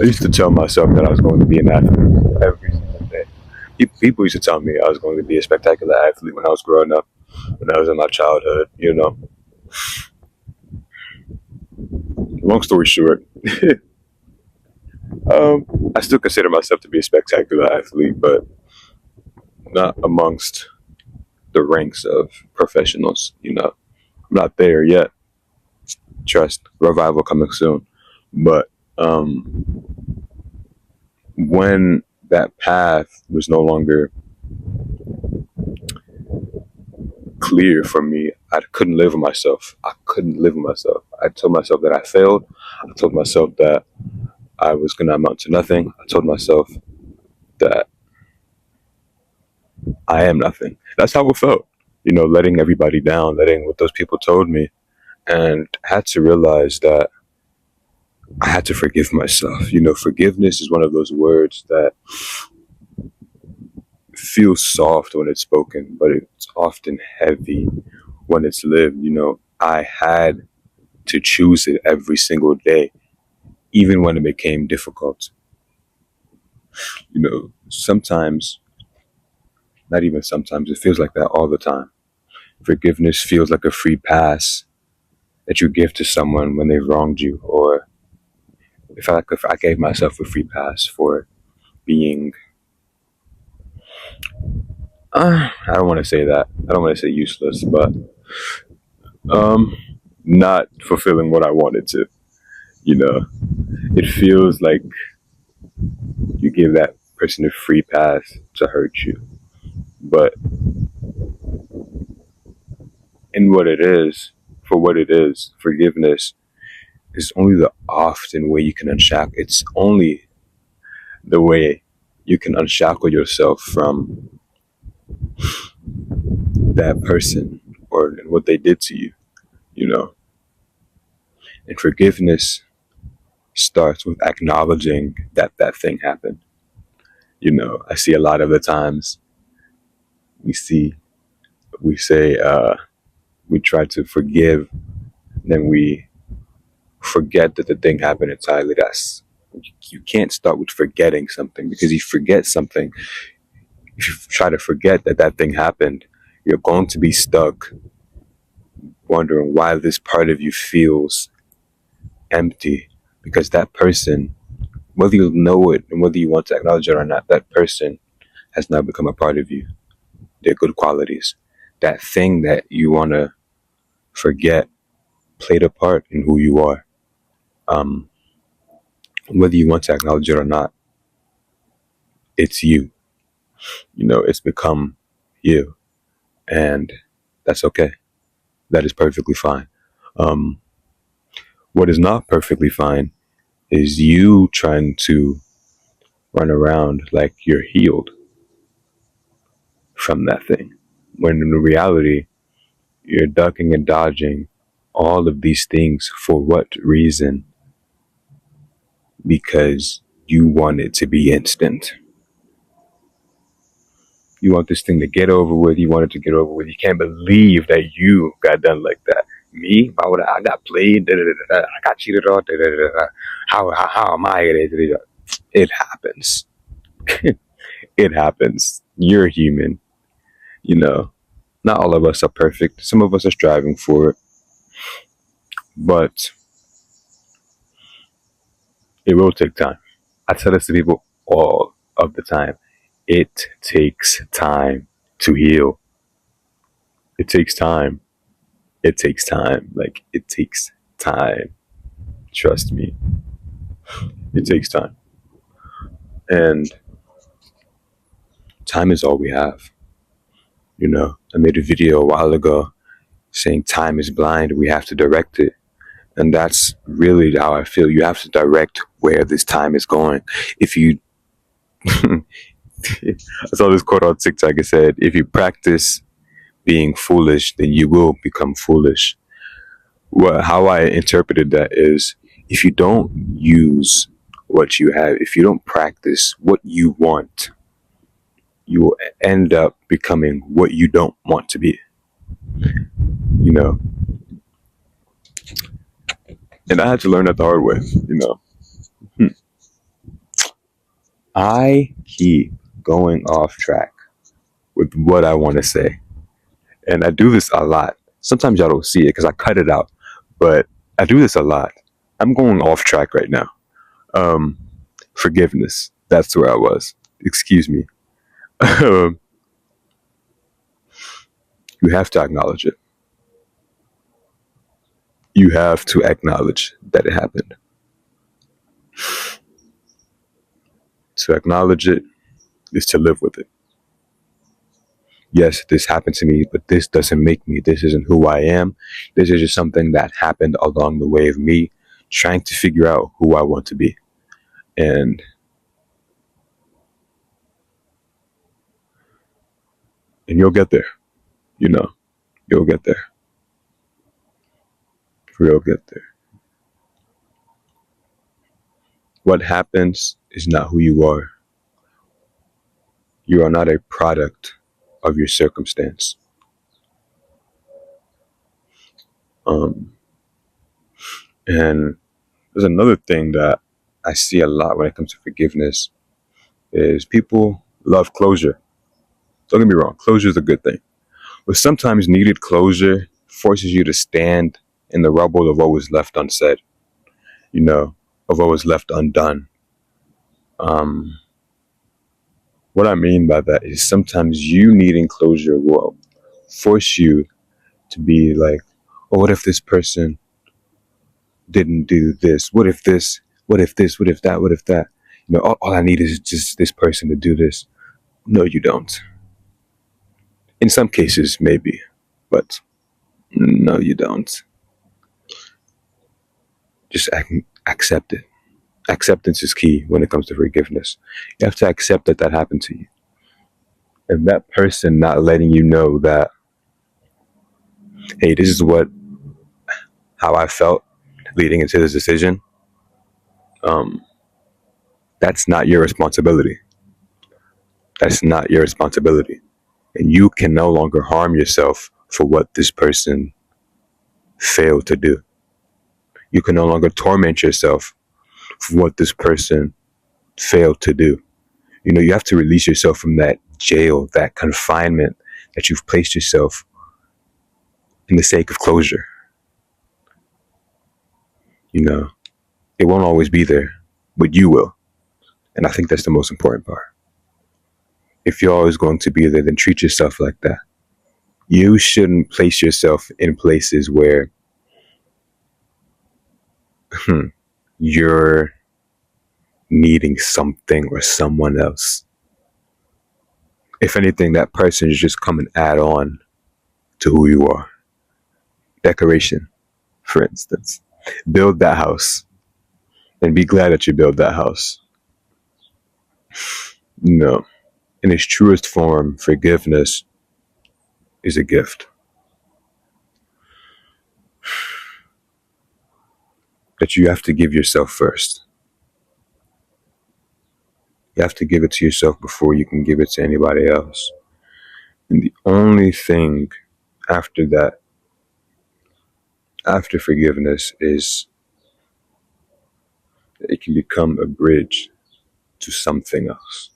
I used to tell myself that I was going to be an athlete every single day. People used to tell me I was going to be a spectacular athlete when I was growing up, when I was in my childhood. Long story short, I still consider myself to be a spectacular athlete, but not amongst the ranks of professionals. I'm not there yet. Trust, revival coming soon. But when that path was no longer clear for me, I couldn't live with myself. I couldn't live with myself. I told myself that I failed. I told myself that I was going to amount to nothing. I told myself that I am nothing. That's how it felt. Letting everybody down, letting what those people told me. And I had to realize that I had to forgive myself. Forgiveness is one of those words that feels soft when it's spoken, but it's often heavy when it's lived. I had to choose it every single day, even when it became difficult. Sometimes, not even sometimes, it feels like that all the time. Forgiveness feels like a free pass that you give to someone when they've wronged you, or if I gave myself a free pass for being, I don't want to say that. I don't want to say useless, but um, not fulfilling what I wanted to. You know, it feels like you give that person a free pass to hurt you, but in what it is, for what it is, forgiveness is only the often way you can unshackle. It's only the way you can unshackle yourself from that person or what they did to you. You know, and forgiveness starts with acknowledging that that thing happened. I see a lot of the times we see we say we try to forgive, then we forget that the thing happened entirely. You can't start with forgetting something, because you forget something. If you try to forget that that thing happened, you're going to be stuck wondering why this part of you feels empty, because that person, whether you know it and whether you want to acknowledge it or not, that person has now become a part of you. Their good qualities, that thing that you want to forget, played a part in who you are. Um, Whether you want to acknowledge it or not, it's you. It's become you, and that's okay. That is perfectly fine. Um, what is not perfectly fine is you trying to run around like you're healed from that thing, when in reality, you're ducking and dodging all of these things for what reason? Because you want it to be instant. You want this thing to get over with. You want it to get over with. You can't believe that you got done like that. Me? Why would I got played? Da, da, da, da, I got cheated on. Da, da, da, da. How am I? Da, da, da. It happens. It happens. You're human. You know, not all of us are perfect. Some of us are striving for it, but it will take time. I tell this to people all of the time. It takes time to heal. It takes time. It takes time. Like, it takes time. Trust me. It takes time. And time is all we have. I made a video a while ago saying time is blind. We have to direct it. And that's really how I feel. You have to direct where this time is going. If you, I saw this quote on TikTok. It said, if you practice being foolish, then you will become foolish. How I interpreted that is, if you don't use what you have, if you don't practice what you want, you will end up becoming what you don't want to be. You know, and I had to learn that the hard way. I keep going off track with what I want to say. And I do this a lot. Sometimes y'all don't see it because I cut it out, but I do this a lot. I'm going off track right now. Um, Forgiveness. That's where I was. Excuse me. You have to acknowledge it. You have to acknowledge that it happened. To acknowledge it is to live with it. Yes, this happened to me, but this doesn't make me. This isn't who I am. This is just something that happened along the way of me trying to figure out who I want to be. And you'll get there. You know, you'll get there. You'll get there. What happens is not who you are. You are not a product of your circumstance. Um, and there's another thing that I see a lot when it comes to forgiveness is people love closure. Don't get me wrong, closure is a good thing. But sometimes needed closure forces you to stand in the rubble of what was left unsaid, of what was left undone. Um, what I mean by that is sometimes you needing closure will force you to be like, oh, what if this person didn't do this? What if this? What if this? What if that? What if that? All I need is just this person to do this. No, you don't. In some cases, maybe, but no, you don't. Just accept it. Acceptance is key when it comes to forgiveness. You have to accept that that happened to you. And that person not letting you know that, hey, this is how I felt leading into this decision, um, that's not your responsibility. That's not your responsibility. And you can no longer harm yourself for what this person failed to do. You can no longer torment yourself for what this person failed to do. You have to release yourself from that jail, that confinement that you've placed yourself in the sake of closure. It won't always be there, but you will. And I think that's the most important part. If you're always going to be there, then treat yourself like that. You shouldn't place yourself in places where you're needing something or someone else. If anything, that person is just come and add on to who you are. Decoration, for instance. Build that house and be glad that you built that house. No. In its truest form, forgiveness is a gift that you have to give yourself first. You have to give it to yourself before you can give it to anybody else. And the only thing after that, after forgiveness, is that it can become a bridge to something else.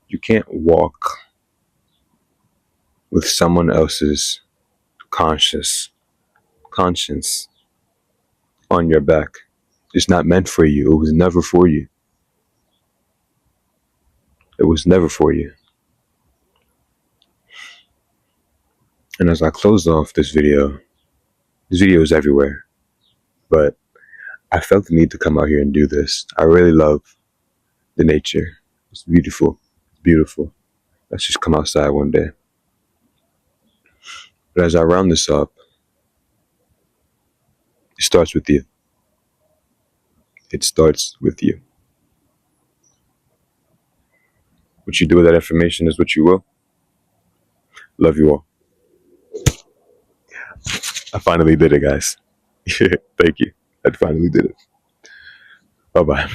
You can't walk with someone else's conscience on your back. It's not meant for you. It was never for you. It was never for you. And as I close off this video is everywhere, but I felt the need to come out here and do this. I really love the nature. It's beautiful. Beautiful. Let's just come outside one day. But as I round this up, it starts with you. It starts with you. What you do with that information is what you will. Love you all. I finally did it, guys. Thank you. I finally did it. Bye-bye.